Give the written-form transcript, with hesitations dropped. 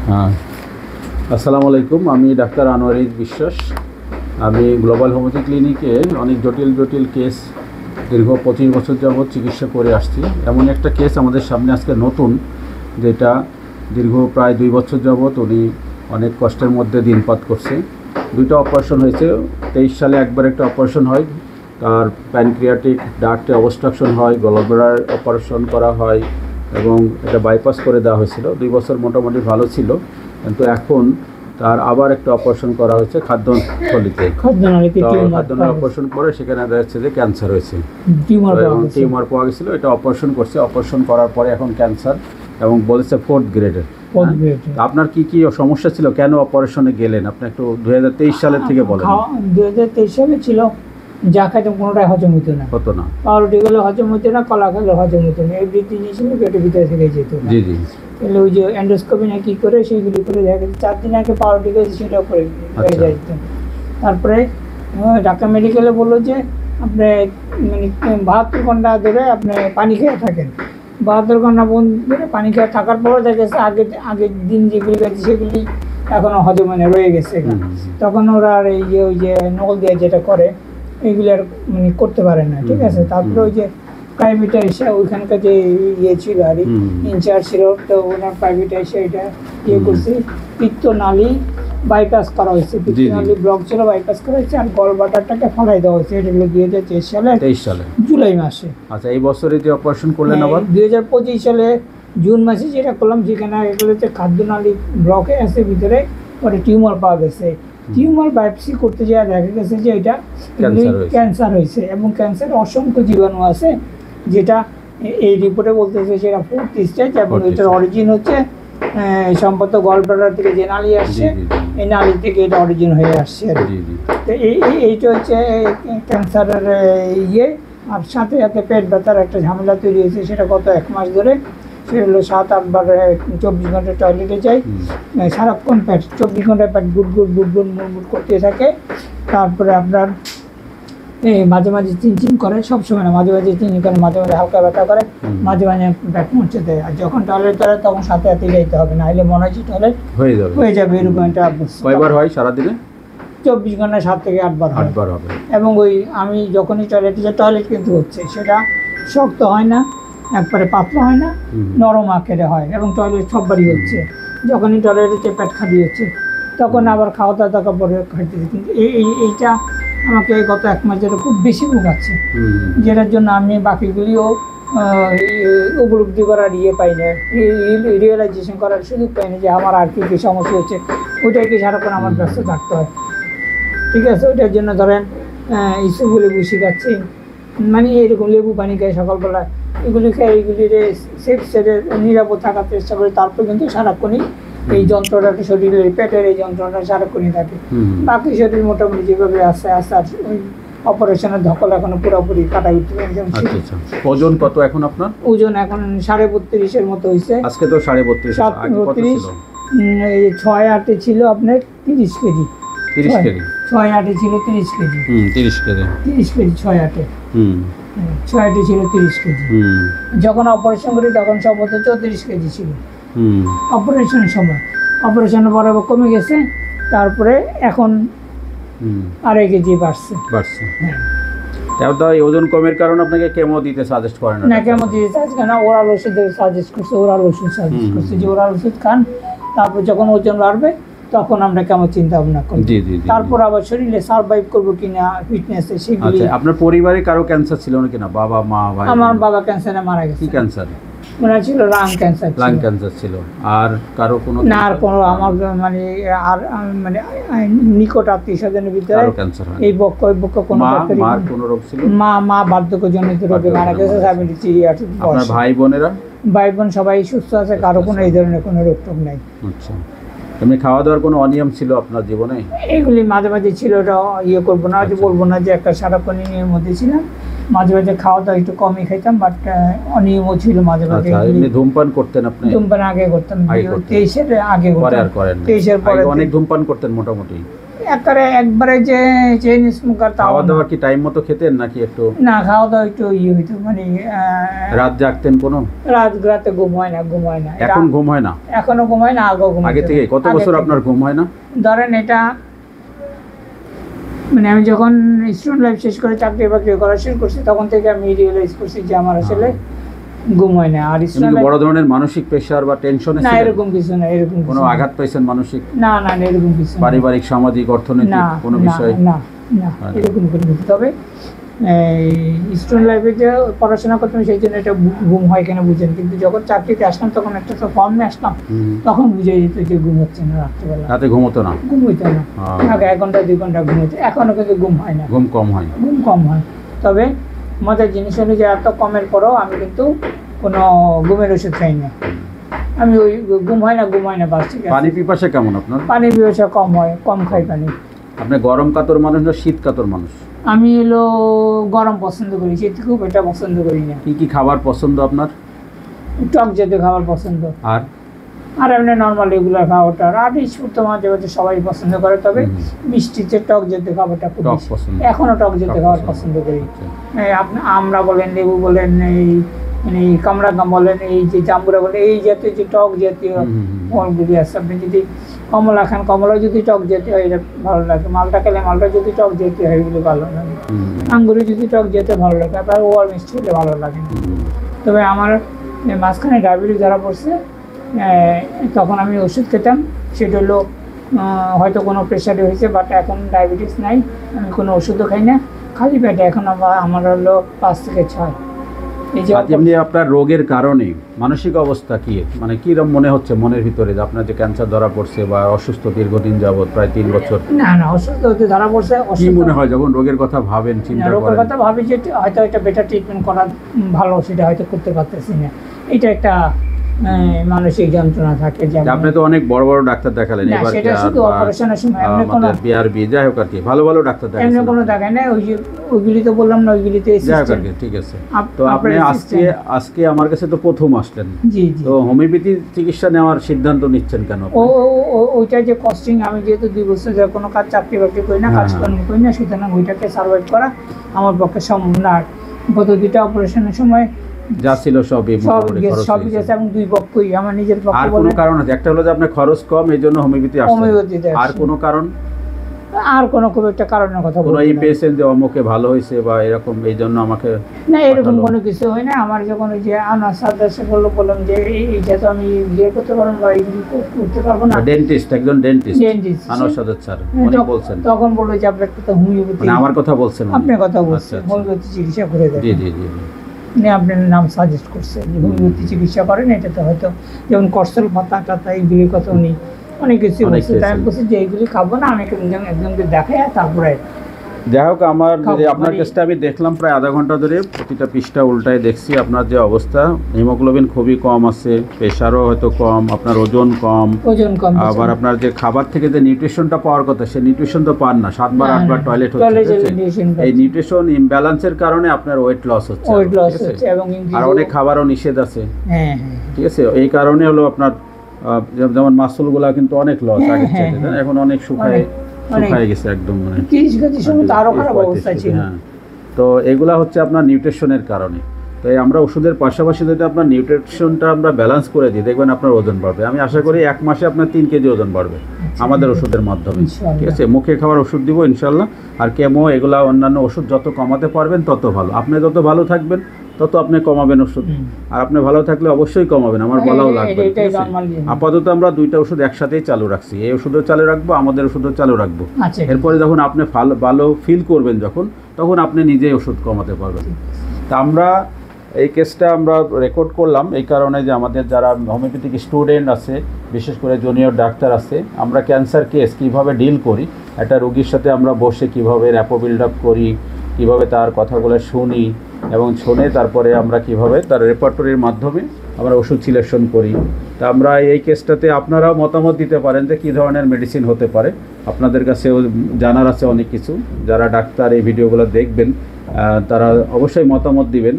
হ্যাঁ, আসসালামু আলাইকুম। আমি ডাক্তার আনোয়ার বিশ্বাস। আমি গ্লোবাল হোমিওপ্যাথি ক্লিনিকে অনেক জটিল কেস দীর্ঘ 25 বছর যাবৎ চিকিৎসা করে আসছি। এমন একটা কেস আমাদের সামনে আজকে নতুন, যেটা দীর্ঘ প্রায় 2 বছর যাবৎ উনি অনেক কষ্টের মধ্যে দিনপাত করছে। 2টা অপারেশন হয়েছে। 23 সালে একবার একটা অপারেশন হয়, তার প্যানক্রিয়াটিক ডাক্টে অবস্ট্রাকশন হয়, গলব্লাডার অপারেশন করা হয় এবং এটা বাইপাস করে দেওয়া হয়েছিল। 2 বছর মোটামুটি ভালো ছিল, কিন্তু এখন তার আবার একটা অপারেশন করা হয়েছে খাদ্যনালীতে। খাদ্যনালী অপারেশন করে সেখানে দেখা যাচ্ছে যে ক্যান্সার হয়েছে, টিউমার পাওয়া গেছিলো। এটা অপারেশন করছে। অপারেশন করার পরে এখন ক্যান্সার এবং বলেছে 4th গ্রেডের। আপনার কি কি সমস্যা ছিল, কেন অপারেশনে গেলেন? আপনি একটু 2023 সালের থেকে বলেন। 2023 সালে ছিল যা খাইতাম কোনোটাই হজম হতো না। পাউরুটি গুলো হজম হতো না, কলা খেলে হজম হতো না। এই জিনিস পেটের ভিতরে থেকে যেত। জি জি। তাহলে ওই যে এন্ডোস্কোপি না কি করে সেইগুলি করে দেখা গেছে 4 দিন আগে পাউরুটি খেয়েছি, সেটাও করে যাইত। তারপরে ঢাকা মেডিকেলে বললো যে আপনি মানে 72 ঘন্টা ধরে আপনি পানি খেয়ে থাকেন। 72 ঘন্টা ধরে পানি খেয়ে থাকার পরও দেখা গেছে আগের দিন যেগুলি গেছে সেগুলি এখনো হজম রয়ে গেছে। তখন ওরা আর ওই যে নল দিয়ে যেটা করে এইগুলো আর মানে করতে পারে না, ঠিক আছে। তারপরে ওই যে প্রাইভেটে এসে ওইখানকার যে ছিল আর ইনচার্জ ছিল, তো ওনার প্রাইভেটে এসে এটা করছে, পিত্তনালী বাইপাস করা হয়েছে। পিত্তনালী ব্লক ছিল, বাইপাস করা হয়েছে। আর গলব্লাডারটাকে ফালাই দেওয়া হয়েছে। এটা হলো 2023 সালে জুলাই মাসে। আচ্ছা, এই বছরই যে অপারেশন করলেন আবার 2025 সালে জুন মাসে যেটা করলাম, যেখানে এগুলো হচ্ছে খাদ্যনালী ব্লকে আছে ভিতরে, পরে টিউমার পাওয়া গেছে। টিউমার বায়োপসি করতে যাওয়া দেখা গেছে যে এটা ক্যান্সার হয়েছে এবং ক্যান্সার অসংখ্য জীবাণু আছে, যেটা এই রিপোর্টে বলতেছে সেটা 4th স্টেজ এবং এটার অরিজিন হচ্ছে সম্ভবত গলব্লাডার থেকে যে নালী আসছে, এই নালী থেকে এটা অরিজিন হয়ে আসছে আর কি। তো এইটা হচ্ছে ক্যান্সারের আর সাথে সাথে পেট ব্যথার একটা ঝামেলা তৈরি হয়েছে। সেটা গত 1 মাস ধরে। সেটা হলো 7-8 বার 24 ঘন্টা টয়লেটে যাই, সারাক্ষণ পেট 24 ঘন্টা পেট গুড় মুড়মুড় করতে থাকে। তারপরে আপনার মাঝে মাঝে চিনচিন করে, সবসময় না, মাঝে মাঝে চিনচিন করে, মাঝে মাঝে হালকা ব্যথা করে, মাঝে মাঝে পেট মুড়ছে দেয়। আর যখন টয়লেট করে তখন সাথে সাথে যাইতে হবে, না হলে মনে হচ্ছে টয়লেট হয়ে যাবে এরকম একটা অবস্থা। কয়বার হয় সারাদিনে? 24 ঘন্টা 7 থেকে 8 বার হবে। এবং ওই আমি যখনই টয়লেটে যাই, টয়লেট কিন্তু হচ্ছে সেটা শক্ত হয় না, একবারে পাতলা হয় না, নরম আকারে হয় এবং টয়লেট সববারই হচ্ছে। যখনই টয়লেট হচ্ছে পেট খালি হচ্ছে, তখন আবার খাওয়া দাওয়া পরে খাইতেছে। কিন্তু এইটা আমাকে গত 1 মাস ধরে খুব বেশি ভোগাচ্ছে, যেটার জন্য আমি বাকিগুলিও উপলব্ধি করার পাই না, রিয়েলাইজেশন করার সুযোগ পাই না যে আমার আর কি কী সমস্যা হচ্ছে। ওইটাকে সারাক্ষণ আমার ব্যস্ত থাকতে হয়, ঠিক আছে। ওইটার জন্য ধরেন ইস্যুগুলি বসে খাচ্ছি, মানে এরকম লেবু পানি খাই সকালবেলা, এগুলি খাই, এগুলির সেফ সাইডে নিরাপদ থাকার চেষ্টা করি। তারপর কিন্তু সারাক্ষণই এই যন্ত্রটা শরীরের পেটের এই যন্ত্রণাটা সারাক্ষণই থাকে। বাকি শরীর মোটামুটি যেভাবে আসে আর ওই অপারেশনের ধকল এখনো পুরোপুরি কাটাই উঠতে পারে। ওজন কত এখন আপনার? ওজন এখন 32.5-এর মতো হয়েছে। আজকে তো 32.5। 6-8 ছিল আপনার 30 কেজি। 30 কেজি 6-8 ছিল 30 কেজি। 30 কেজি 6-8 ছিল 30 কেজি। যখন অপারেশন করি তখন সম্ভবত 34 কেজি ছিল অপারেশনের সময়। অপারেশনের পরে কমে গেছে, তারপরে এখন 2.5 কেজি বাড়ছে। এই ওজন কমের কারণে আপনাকে কেমো দিতে সাজেস্ট করেন না? কেমো দিতে সাজেস্ট না, ওরাল ওষুধ সাজেস্ট করছে। ওরাল ওষুধ সাজেস্ট করছে যে ওরাল ওষুধ খান, তারপর যখন ওজন বাড়বে তখন আমরা কেমন চিন্তা ভাবনা করি। তারপর আবার শরীরে সার্ভাইভ করবো কিনা, ফিটনেসে সেগুলি। আপনার পরিবারে কারো ক্যান্সার ছিল না কিনা? বাবা মা ভাই? আমার বাবা ক্যান্সারে মারা গেছে। কি ক্যান্সার? ওনার ছিল লাং ক্যান্সার ছিল। আর কারো কোনো না? আর কোনো আমার মানে আর মানে নিকট আত্মীয় স্বজনের ভিতরে এই বক্ষ কোনো রোগ ছিল? মা বার্ধক্যজনিত রোগে মারা গেছে। 73 ইয়ার্স। আপনার ভাই বোন সবাই সুস্থ আছে, কারো কোনো এই ধরনের কোনো রোগ টোগ নাই। আচ্ছা, এমনি খাওয়া দাওয়ার কোনো অনিয়ম ছিল আপনার জীবনে? এগুলি মাঝে মাঝে ছিল, ওটা করবো না, যে বলবো না যে একটা সারাক্ষণ নিয়মের মধ্যে ছিলাম। মাঝে মাঝে খাওয়া দাওয়া একটু কমই খাইতাম, বাট অনিয়মও ছিল মাঝে মাঝে। ধূমপান করতেন আপনি? ধূমপান আগে করতাম, 23-এর আগে করতাম। 23-এর পরে অনেক ধূমপান করতেন মোটামুটি? একবারে যে চেইন স্মোকার তাও খাওয়া না। দাওয়া কি টাইম মতো খেতেন নাকি একটু না, খাওয়া দাওয়া একটু হইতো, মানে রাত জাগতেন কোনো? রাতে ঘুম হয় না। এখন ঘুম হয় না? এখনো ঘুম হয় না, আগেও ঘুম আগে থেকে কত বছর আপনার ঘুম হয় না? ধরেন এটা মানে আমি যখন স্টুডেন্ট লাইফ শেষ করে চাকরি বাকরি করা শুরু করছি তখন থেকে আমি রিয়েলাইজ করছি যে আমার আসলে ঘুম হয় না। আর এমনি কি বড় ধরনের মানসিক প্রেশার বা টেনশনে না, ছিলেন? এরকম কিছু না, এরকম কোনো কিছু না। আঘাত পাইছেন মানসিক, না, এরকম কিছু না। পারিবারিক, সামাজিক, অর্থনৈতিক না, কোনো না, বিষয়? না, এরকম কোনো কিছু। তবে স্টুডেন্ট লাইফে যে পড়াশোনা করতাম সেই জন্য এটা ঘুম হয় কেন বুঝেন, কিন্তু যখন চাকরিতে আসলাম তখন একটা তো ফর্মে আসলাম, তখন বুঝে যেত যে ঘুম হচ্ছে না রাত্রেবেলা। রাতে ঘুমোতো না? ঘুম হইতো না, আগে 1 ঘন্টা 2 ঘন্টা ঘুম হতো, এখনো কিন্তু ঘুম হয় না, ঘুম কম হয়? ঘুম কম হয়। তবে মজার জিনিস হলো যে এত কমের পরেও আমি কিন্তু কোনো ঘুমের ওষুধ খাই না। আমি ওই ঘুম হয় না বাস, ঠিক আছে। পানি পিপাসা কেমন আপনার? পানি পিপাসা কম হয়, কম খাই পানি। আপনি গরম কাতর মানুষ না শীত কাতর মানুষ? আমি হলো গরম পছন্দ করি, শীত খুব এটা পছন্দ করি না। কি কি খাবার পছন্দ আপনার? টক জাতীয় খাবার পছন্দ, আর এমনি নর্মাল রেগুলার খাবারটা। আর স্পুর তো মাঝে মাঝে সবাই পছন্দ করে, তবে মিষ্টিতে টক জাতীয় খাবারটা খুব টক বেশি। পছন্দ? এখনো টক জাতীয় খাবার পছন্দ করি। আপনি আমরা বলেন, লেবু বলেন, এই মানে কামরাঙা বলেন, এই যে জাম্বুরা বলেন, এই জাতীয় যে টক জাতীয় ফলগুলি আছে, আপনি যদি কমলা খান, কমলা যদি টক জাতীয় হয় এটা ভালো লাগে। মালটা খেলে মালটা যদি টক জাতীয় হয় এগুলো ভালো লাগে। আঙ্গুরে যদি টক জাতীয় ভালো লাগে, আবার ওয়ার মিষ্টি হলে ভালো লাগে। তবে আমার মাঝখানে ডায়াবেটিস ধরা পড়ছে, তখন আমি ওষুধ খেতাম, সেটা হলো হয়তো কোনো প্রেশারে হয়েছে, বাট এখন ডায়াবেটিস নাই, আমি কোনো ওষুধও খাই না, খালি পেটে এখন আমার হলো 5 থেকে 6। এই যে এমনি আপনার রোগের কারণে মানসিক অবস্থা কি, মানে কিরকম মনে হচ্ছে মনের ভিতরে যে আপনার যে ক্যান্সার ধরা পড়ছে বা অসুস্থ দীর্ঘদিন যাবত প্রায় 3 বছর? না, অসুস্থ হতে ধরা পড়ছে। কি মনে হয় যখন রোগের কথা ভাবেন, চিন্তা রোগের করেন? কথা ভাবি যে হয়তো একটা বেটার ট্রিটমেন্ট করা ভালো, সেটা হয়তো করতে পারতেছি না, এটা একটা মানসিক যন্ত্রণা থাকে। যে আপনি তো অনেক বড় বড় ডাক্তার দেখালেন, এবার সেটা শুধু অপারেশনের সময়, এমনি কোনো আমাদের বিআরবি যাই হোক আর কি, ভালো ভালো ডাক্তার এমনি দেখালেন? কোনো দেখায় না, ওই যে ওইগুলি তো বললাম না, ওইগুলিতে যাই হোক আর কি, ঠিক আছে। তো আপনি আজকে আমার কাছে তো প্রথম আসলেন, জি, তো হোমিওপ্যাথি চিকিৎসা নেওয়ার সিদ্ধান্ত নিচ্ছেন কেন? ওইটা যে কস্টিং, আমি যেহেতু 2 বছর ধরে কোনো কাজ চাকরি বাকরি করি না, কাজকর্ম করি না, সুতরাং ওইটাকে সার্ভাইভ করা আমার পক্ষে সম্ভব না। গত 2টা অপারেশনের সময় যা ছিল সবই গেছে, এবং 2 পক্ষই আমার নিজের পক্ষে। আর কোনো কারণ আছে? একটা হলো যে আপনার খরচ কম, এই জন্য হোমিওপ্যাথি আসছে। আর কোনো কারণ? আর কোনো খুব একটা কারণের কথা বলবো না। এই পেশেন্ট যে অমুকে ভালো হয়েছে বা এরকম, এই জন্য আমাকে না, এরকম কোনো কিছু হয় না। আমার যখন ওই যে আনার সাদাসে বললাম যে এইটা তো আমি বিয়ে করতে পারবো না, এইগুলি করতে পারবো না। ডেন্টিস্ট, একজন ডেন্টিস্ট আনোয়ার সাদাত স্যার উনি বলছেন, তখন বললো যে আপনার কথা হোমিওপ্যাথি, মানে আমার কথা বলছেন, আপনার কথা বলছেন, হোমিওপ্যাথি চিকিৎসা করে দেন। জি জি জি, আপনার নাম সাজেস্ট করছে যে হোমিওপ্যাথি চিকিৎসা করেন, এটাতে হয়তো যেমন করসল পাতা টাতা এইগুলির কথা উনি অনেক কিছু বলছে। তাই আমি বলছি যে এইগুলি খাবো না, আমি একজনকে দেখাই তারপরে। যাই হোক, আপনার কেসটা আমি দেখলাম প্রায় আধা ঘন্টা ধরে, প্রতিটা পৃষ্ঠা উল্টায় দেখছি আপনার যে অবস্থা। হিমোগ্লোবিন খুবই কম আছে, প্রেশারও হয়তো কম, আপনার ওজন কম, আবার আপনার যে খাবার থেকে যে নিউট্রিশনটা পাওয়ার কথা সে নিউট্রিশন তো পান না, 7 বার 8 বার টয়লেট হচ্ছে। এই নিউট্রিশন ইমব্যালেন্সের কারণে আপনার ওয়েট লস হচ্ছে, আর অনেক খাবারও নিষেধ আছে, ঠিক আছে। এই কারণে হলো আপনার যেমন মাসলগুলা কিন্তু অনেক লস আগের থেকে, এখন অনেক শুকায় গেছে একদম, মানে 30 কেজি সময় আরো খারাপ অবস্থা ছিল। তো এগুলা হচ্ছে আপনার নিউট্রিশনের কারণে। তো আমরা ওষুধের পাশাপাশি যদি আপনার নিউট্রিশনটা আমরা ব্যালেন্স করে দিই, দেখবেন আপনার ওজন বাড়বে। আমি আশা করি 1 মাসে আপনার 3 কেজি ওজন বাড়বে আমাদের ওষুধের মাধ্যমে, ঠিক আছে। মুখে খাওয়ার ওষুধ দিব ইনশাল্লাহ, আর কেমো এগুলা অন্যান্য ওষুধ যত কমাতে পারবেন তত ভালো। আপনি যত ভালো থাকবেন তত আপনি কমাবেন ওষুধ, আর আপনি ভালো থাকলে অবশ্যই কমাবেন, আমার বলাও লাগবে। আপাতত আমরা 2টা ওষুধ একসাথেই চালু রাখছি, এই ওষুধও চালু রাখবো, আমাদের ওষুধও চালু রাখবো। এরপরে যখন আপনি ভালো ফিল করবেন তখন আপনি নিজেই ওষুধ কমাতে পারবেন। তা আমরা এই কেসটা আমরা রেকর্ড করলাম এই কারণে যে আমাদের যারা হোমিওপ্যাথিক স্টুডেন্ট আছে, বিশেষ করে জুনিয়র ডাক্তার আছে, আমরা ক্যান্সার কেস কীভাবে ডিল করি, একটা রোগীর সাথে আমরা বসে কীভাবে র্যাপো বিল্ড আপ করি, কীভাবে তার কথাগুলো শুনি এবং শুনে তারপরে আমরা কিভাবে তার রেপার্টরির মাধ্যমে আমরা ওষুধ সিলেকশন করি। তা আমরা এই কেসটাতে আপনারাও মতামত দিতে পারেন যে কী ধরনের মেডিসিন হতে পারে, আপনাদের কাছেও জানার আছে অনেক কিছু। যারা ডাক্তার এই ভিডিওগুলো দেখবেন তারা অবশ্যই মতামত দিবেন।